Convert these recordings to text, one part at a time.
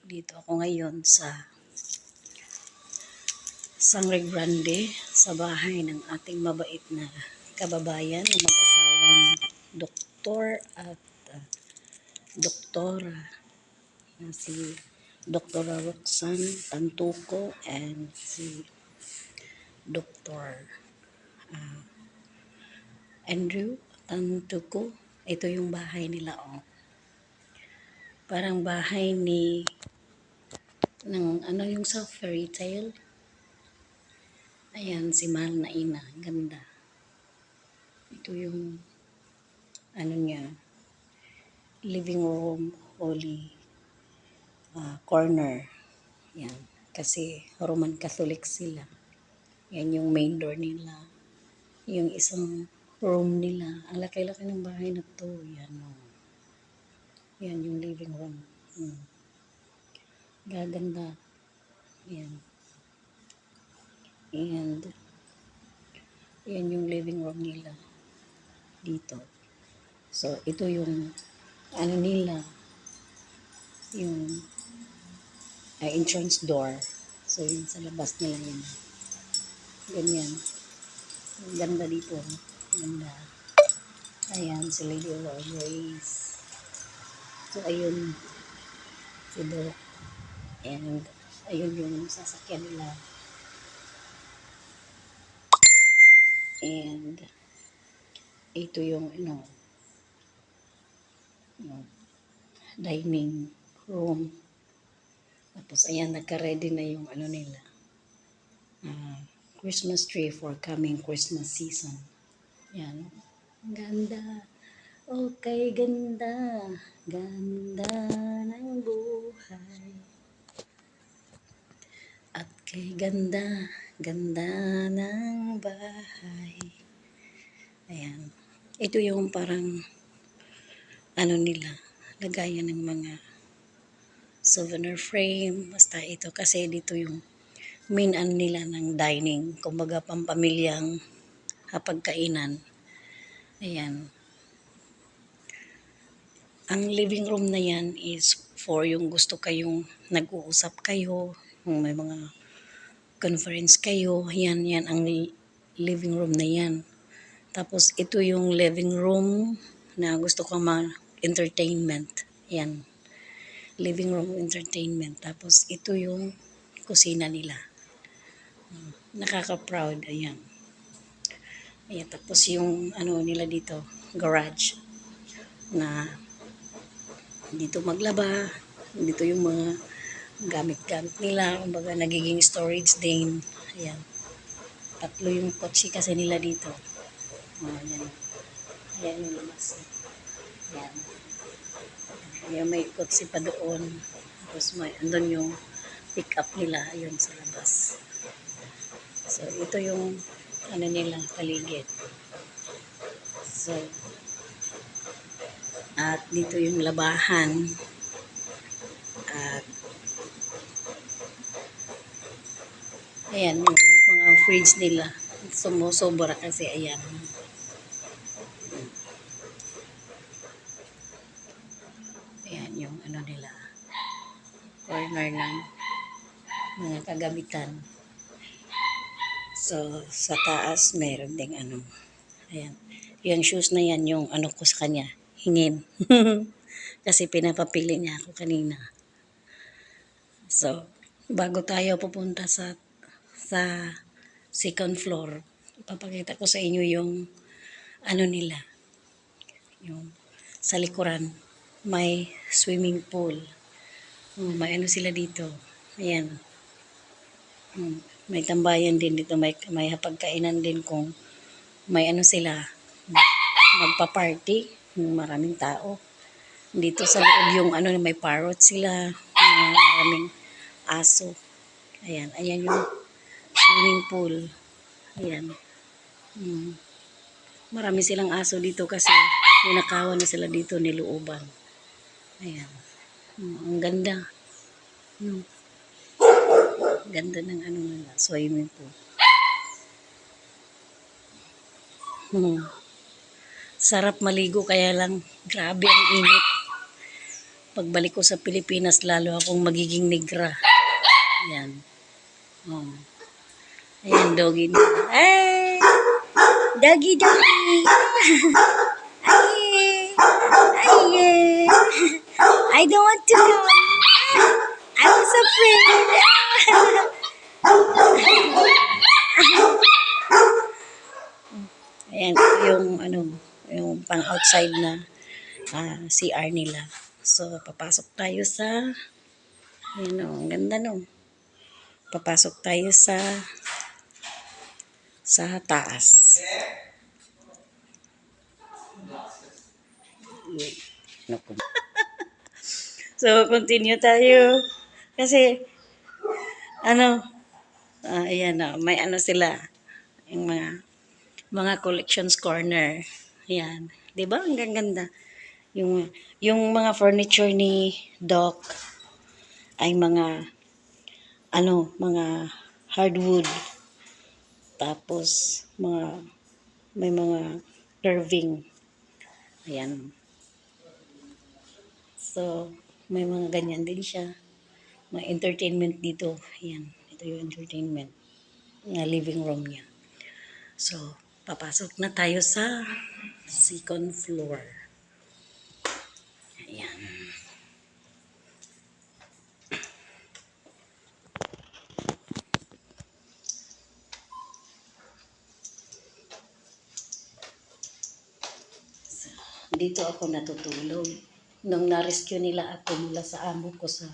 Dito ako ngayon sa Sangre Grande sa bahay ng ating mabait na kababayan na mag-asawang doktor at doktora na si Dr. Roxanne Tantuco and si Dr. Andrew Tantuco. Ito yung bahay nila, oh. Parang bahay ng ano yung sa fairy tale. Ayan, si Mahal na Ina. Ganda. Ito yung ano niya, living room, holy corner. Yan. Kasi Roman Catholic sila. Yan yung main door nila. Yung isang room nila. Ang laki-laki ng bahay na to. Yan, oh. Yan yung living room. Gaganda. Yan. And yan yung living room nila dito. So, ito yung ano nila, yung entrance door. So, yun sa labas nila yun. Ganyan. Ang ganda dito. Ganda. Ayan, si Lady Grace. So, ayun. Si Doc. And, ayun yung sasakyan nila. And, ito yung, dining room. Tapos, ayan, nagka-ready na yung nila. Christmas tree for coming Christmas season. Yan. Ganda. Okay, ganda. Ganda ng buhay. At kay ganda. Ganda ng bahay. Ayan. Ito yung parang nila. Lagayan ng mga souvenir frame. Basta ito kasi dito yung main nila ng dining. Kumbaga pampamilyang hapagkainan. Ayan. Ang living room na yan is for yung gusto kayong nag-uusap kayo, yung may mga conference kayo, yan ang living room na yan. Tapos ito yung living room na gusto kong entertainment. Yan. Living room entertainment. Tapos ito yung kusina nila. Nakaka-proud. Ayan. Ayan. Tapos yung nila dito, garage na dito maglaba, dito yung mga gamit-gamit nila, kumbaga nagiging storage din. Ayan. 3 yung kotse kasi nila dito. Ayan. Ayan yung labas. Ayan. Ayan, may kotse pa doon. Tapos may andun yung pick up nila, ayun sa labas. So, ito yung nila, paligid. So, at dito yung labahan. At ayan yung mga fridge nila. Sumusobra kasi ayan. Ayan yung nila. Corner ng mga kagamitan. So, sa taas meron ding Ayan. Yung shoes na yan yung ko sa kanya. Hingin. Kasi pinapapili niya ako kanina. So, bago tayo pupunta sa second floor, ipapakita ko sa inyo yung nila. Yung sa likuran, may swimming pool. May sila dito. Ayan. May tambayan din dito. May hapagkainan din kung may sila. Magpa-party. Maraming tao. Dito sa loob yung may parrot sila. Maraming aso. Ayan. Ayan yung swimming pool. Ayan. Marami silang aso dito kasi ninakawan na sila dito nilooban. Ayan. Ang ganda. Ganda ng nila. Swimming pool. Sarap maligo kaya lang grabe ang init. Pagbalik ko sa Pilipinas, lalo akong magiging negra. Yan. Oh. Ayan, doggy nila. Ay! Doggy, doggy! Ay! Ay! I don't want to come. I was afraid. Ayan, ito yung yung pang outside na CR nila. So, papasok tayo sa, ayan o, ang ganda no. Papasok tayo sa taas. Naku. So, continue tayo. Kasi, ayan o, may sila, yung mga collections corner. Ayan. 'Di ba? Ang ganda. Yung mga furniture ni Doc ay mga hardwood. Tapos may mga curving. Ayan. So, may mga ganyan din siya. May entertainment dito. Ayan. Ito yung entertainment na living room niya. So, papasok na tayo sa second floor. Ayan. So, dito ako natutulog. Nung na-rescue nila ako mula sa amo ko sa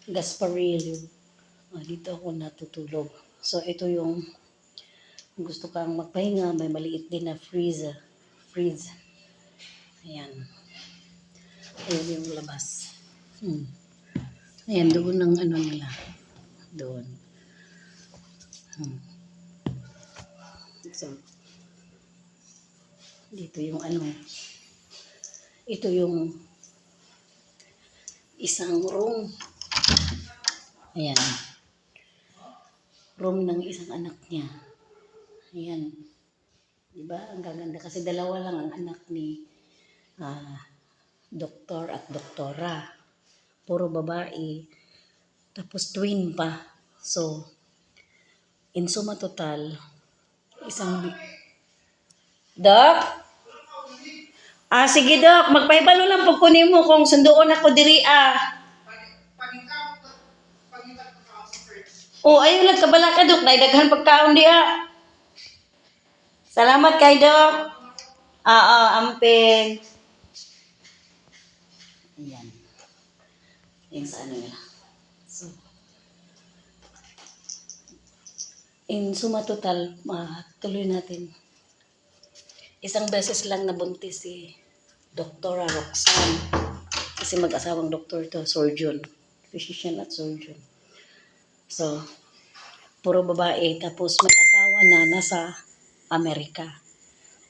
Gasparillo, dito ako natutulog. So, ito yung gusto kang magpahinga, may maliit din na freezer. Ayan. Ayan yung labas. Ayan, doon ang nila. Doon. So, dito yung ito yung isang room. Ayan. Room ng isang anak niya. Ayan. Diba? Ang gaganda. Kasi dalawa lang ang anak ni doktor at doktora. Puro babae. Tapos twin pa. So, in suma total, Dok? Sige Dok. Magpahibalo lang pag kunin mo kung sundoon ako diri ayun lang kabala ka Dok. Naidaghan pagkaon di Salamat kay Dok. Amping. Ayan. Yung sa nila. So, in suma total, tuloy natin. Isang beses lang nabuntis si Dr. Roxanne. Kasi mag-asawang doktor to, surgeon. Physician at surgeon. So, puro babae. Tapos may asawa na nasa Amerika.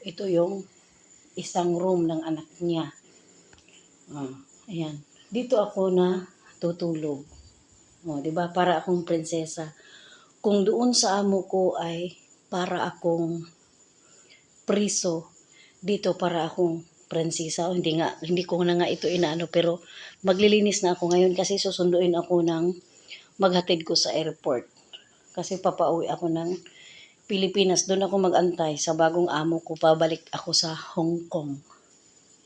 Ito yung isang room ng anak niya. Ayan. Dito ako na tutulog. 'Di ba? Para akong prinsesa. Kung doon sa amo ko ay para akong priso, dito para akong prinsesa. Hindi ko na nga ito inaano, pero maglilinis na ako ngayon kasi susunduin ako ng maghatid ko sa airport. Kasi papauwi ako ng Pilipinas. Doon ako mag-antay sa bagong amo ko. Pabalik ako sa Hong Kong.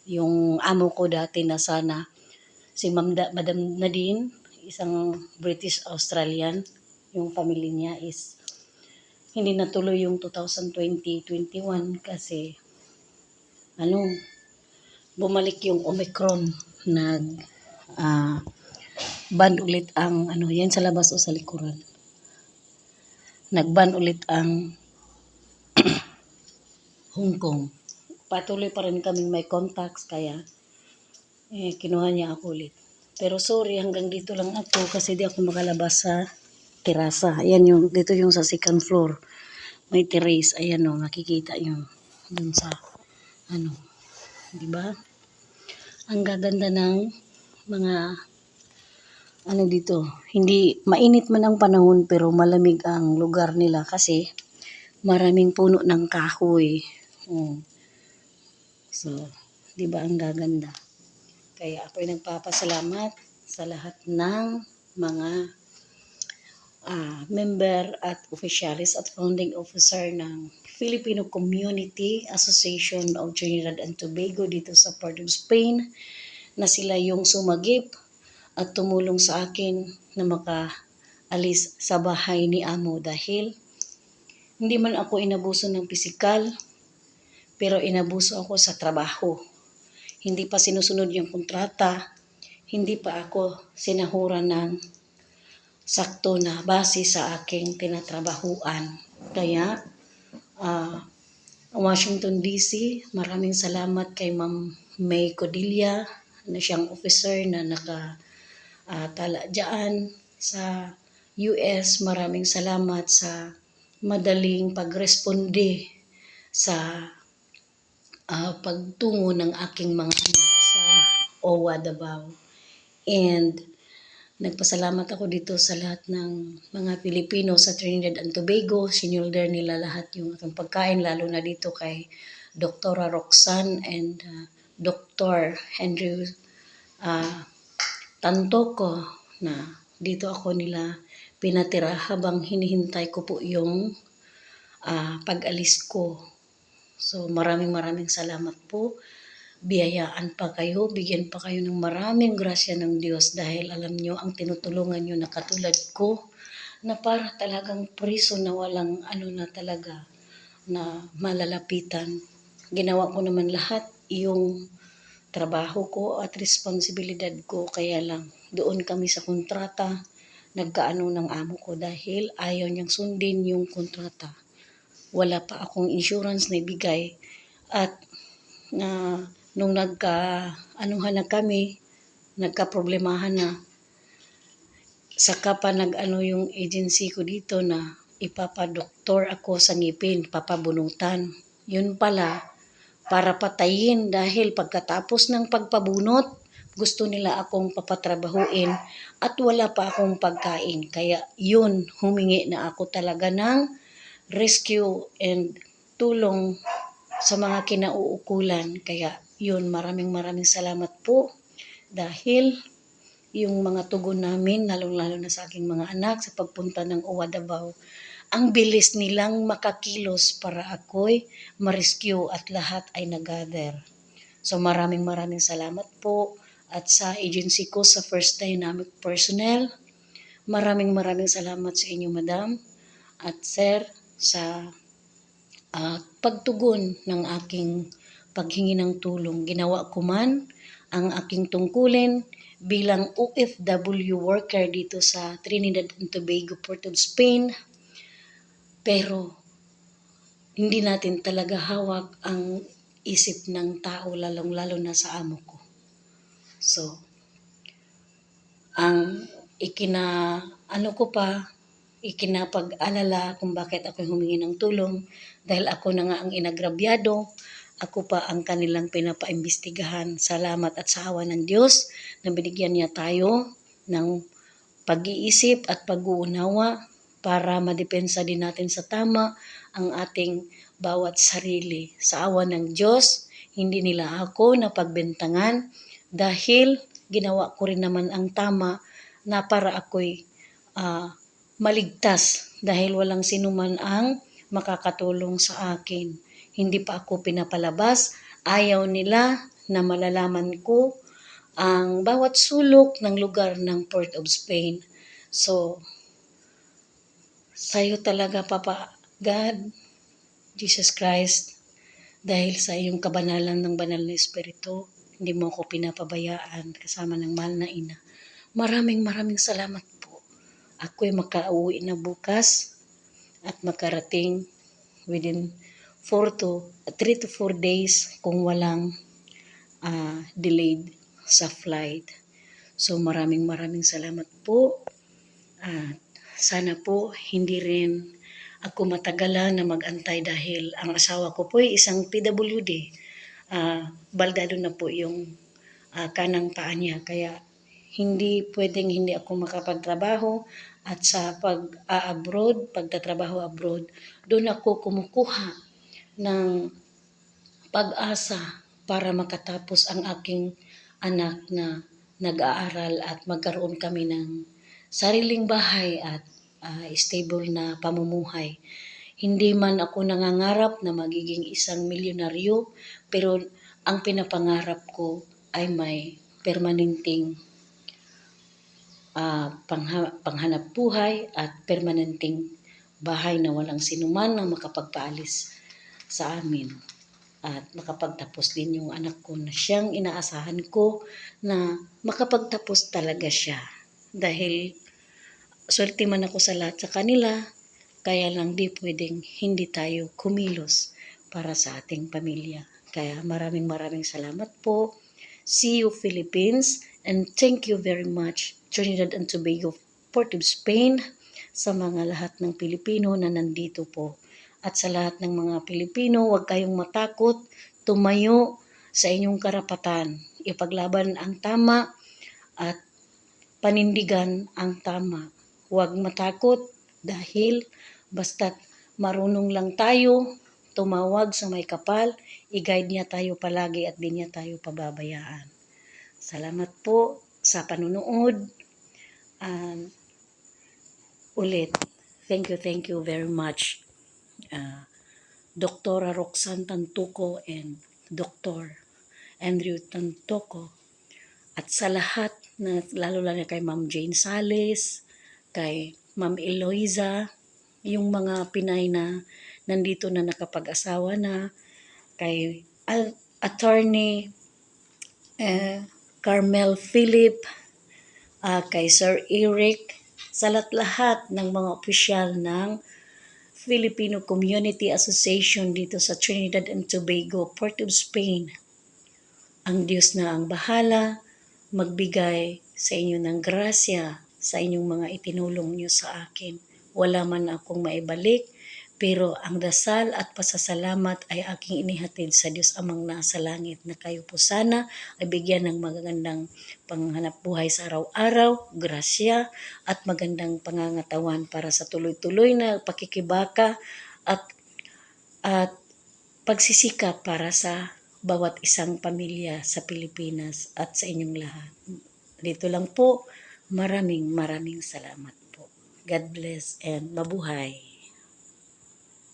Yung amo ko dati na sana, si Madam Nadine, isang British Australian, yung family niya is hindi natuloy yung 2020-21 kasi bumalik yung Omicron, ban ulit ang yan sa labas o sa likuran. Nagban ulit ang Hong Kong. Patuloy pa rin kaming may contacts kaya kinuha niya ako ulit. Pero sorry, hanggang dito lang ako kasi di ako makalabas sa terasa. Ayan dito yung sa second floor. May terrace. Ayan makikita yung dun sa di ba? Ang gaganda ng mga dito. Hindi mainit man ang panahon pero malamig ang lugar nila kasi maraming puno ng kahoy. So, di ba ang gaganda? Kaya ako'y nagpapasalamat sa lahat ng mga member at officialis at founding officer ng Filipino Community Association of Trinidad and Tobago dito sa Port of Spain, na sila yung sumagip at tumulong sa akin na makaalis sa bahay ni Amo dahil hindi man ako inabuso ng pisikal, pero inabuso ako sa trabaho. Hindi pa sinusunod yung kontrata, hindi pa ako sinahuran ng sakto na base sa aking tinatrabahuan. Kaya, Washington DC, maraming salamat kay Ma'am May Codilla na siyang officer na nakatala dyan sa US. Maraming salamat sa madaling pagresponde sa pagtungo ng aking mga anak sa OWA Davao. And nagpasalamat ako dito sa lahat ng mga Pilipino sa Trinidad and Tobago. Sinulder nila lahat yung aking pagkain, lalo na dito kay Dr. Roxanne and Dr. Andrew Tantoko, na dito ako nila pinatira habang hinihintay ko po yung pag-alis ko. So maraming salamat po. Biyayaan pa kayo, bigyan pa kayo ng maraming grasya ng Diyos dahil alam nyo ang tinutulungan nyo na katulad ko na para talagang priso na walang na talaga na malalapitan. Ginawa ko naman lahat yung trabaho ko at responsibilidad ko, kaya lang doon kami sa kontrata nagkaano ng amo ko dahil ayaw niyang sundin yung kontrata. Wala pa akong insurance na ibigay at nung nagka-anuhan na kami, nagka-problemahan na, saka pa yung agency ko dito na ipapadoktor ako sa ngipin, papabunutan. Yun pala, para patayin dahil pagkatapos ng pagpabunot, gusto nila akong papatrabahuin at wala pa akong pagkain. Kaya yun, humingi na ako talaga ng rescue and tulong sa mga kinauukulan. Kaya yun, maraming salamat po dahil yung mga tugon namin, lalo na sa aking mga anak sa pagpunta ng OWA Davao, ang bilis nilang makakilos para ako'y ma-rescue at lahat ay nag-gather. So maraming salamat po at sa agency ko sa First Dynamic Personnel, maraming salamat sa inyo madam at sir sa pagtugon ng aking paghingi ng tulong. Ginawa ko man ang aking tungkulin bilang OFW worker dito sa Trinidad and Tobago, Port of Spain. Pero hindi natin talaga hawak ang isip ng tao, lalong-lalo na sa amo ko. So, ang ikinapag-alala kung bakit ako humingi ng tulong dahil ako na nga ang inagrabyado, ako pa ang kanilang pinapaimbestigahan. Salamat at sa awa ng Diyos na binigyan niya tayo ng pag-iisip at pag-uunawa para madepensa din natin sa tama ang ating bawat sarili. Sa awa ng Diyos, hindi nila ako napagbintangan dahil ginawa ko rin naman ang tama na para ako'y maligtas dahil walang sinuman ang makakatulong sa akin. Hindi pa ako pinapalabas. Ayaw nila na malalaman ko ang bawat sulok ng lugar ng Port of Spain. So, sa'yo talaga, Papa God, Jesus Christ, dahil sa iyong kabanalan ng banal na Espiritu, hindi mo ako pinapabayaan kasama ng mahal na ina. Maraming salamat po. Ako'y makauwi na bukas at makarating within 3 to 4 days kung walang delayed sa flight. So maraming salamat po. Sana po hindi rin ako matagalan na mag-antay dahil ang asawa ko po ay isang PWD. Baldado na po yung kanang paa niya, kaya hindi pwedeng hindi ako makapagtrabaho. At sa pagtatrabaho abroad, doon ako kumukuha ng pag-asa para makatapos ang aking anak na nag-aaral at magkaroon kami ng sariling bahay at stable na pamumuhay. Hindi man ako nangangarap na magiging isang milyonaryo, pero ang pinapangarap ko ay may permanenteng panghanap buhay at permanenteng bahay na walang sinuman na makapagpaalis sa amin. At makapagtapos din yung anak ko na siyang inaasahan ko na makapagtapos talaga siya. Dahil swerte man ako sa lahat sa kanila, kaya lang di pwedeng hindi tayo kumilos para sa ating pamilya. Kaya maraming salamat po. See you Philippines, and thank you very much Trinidad and Tobago, Port of Spain, sa mga lahat ng Pilipino na nandito po. At sa lahat ng mga Pilipino, huwag kayong matakot, tumayo sa inyong karapatan, ipaglaban ang tama at panindigan ang tama. Huwag matakot dahil basta't marunong lang tayo tumawag sa may kapal, i-guide niya tayo palagi at di niya tayo pababayaan. Salamat po sa panunood. Ulit, thank you very much. Dr. Roxanne Tantuco and Dr. Andrew Tantuco. At sa lahat, na, lalo kay Ma'am Jane Sales, kay Ma'am Eloisa, yung mga Pinay na nandito na nakapag-asawa na, kay Attorney Carmel Philip, kay Sir Eric, sa lahat ng mga opisyal ng Filipino Community Association dito sa Trinidad and Tobago, Port of Spain. Ang Diyos na ang bahala magbigay sa inyo ng grasya sa inyong mga itinulong niyo sa akin. Wala man akong maibalik, pero ang dasal at pasasalamat ay aking inihatid sa Diyos Amang nasa langit, na kayo po sana ay bigyan ng magandang panghanap buhay sa araw-araw, grasya at magandang pangangatawan para sa tuloy-tuloy na pakikibaka at pagsisikap para sa bawat isang pamilya sa Pilipinas at sa inyong lahat. Dito lang po, maraming salamat po. God bless and mabuhay.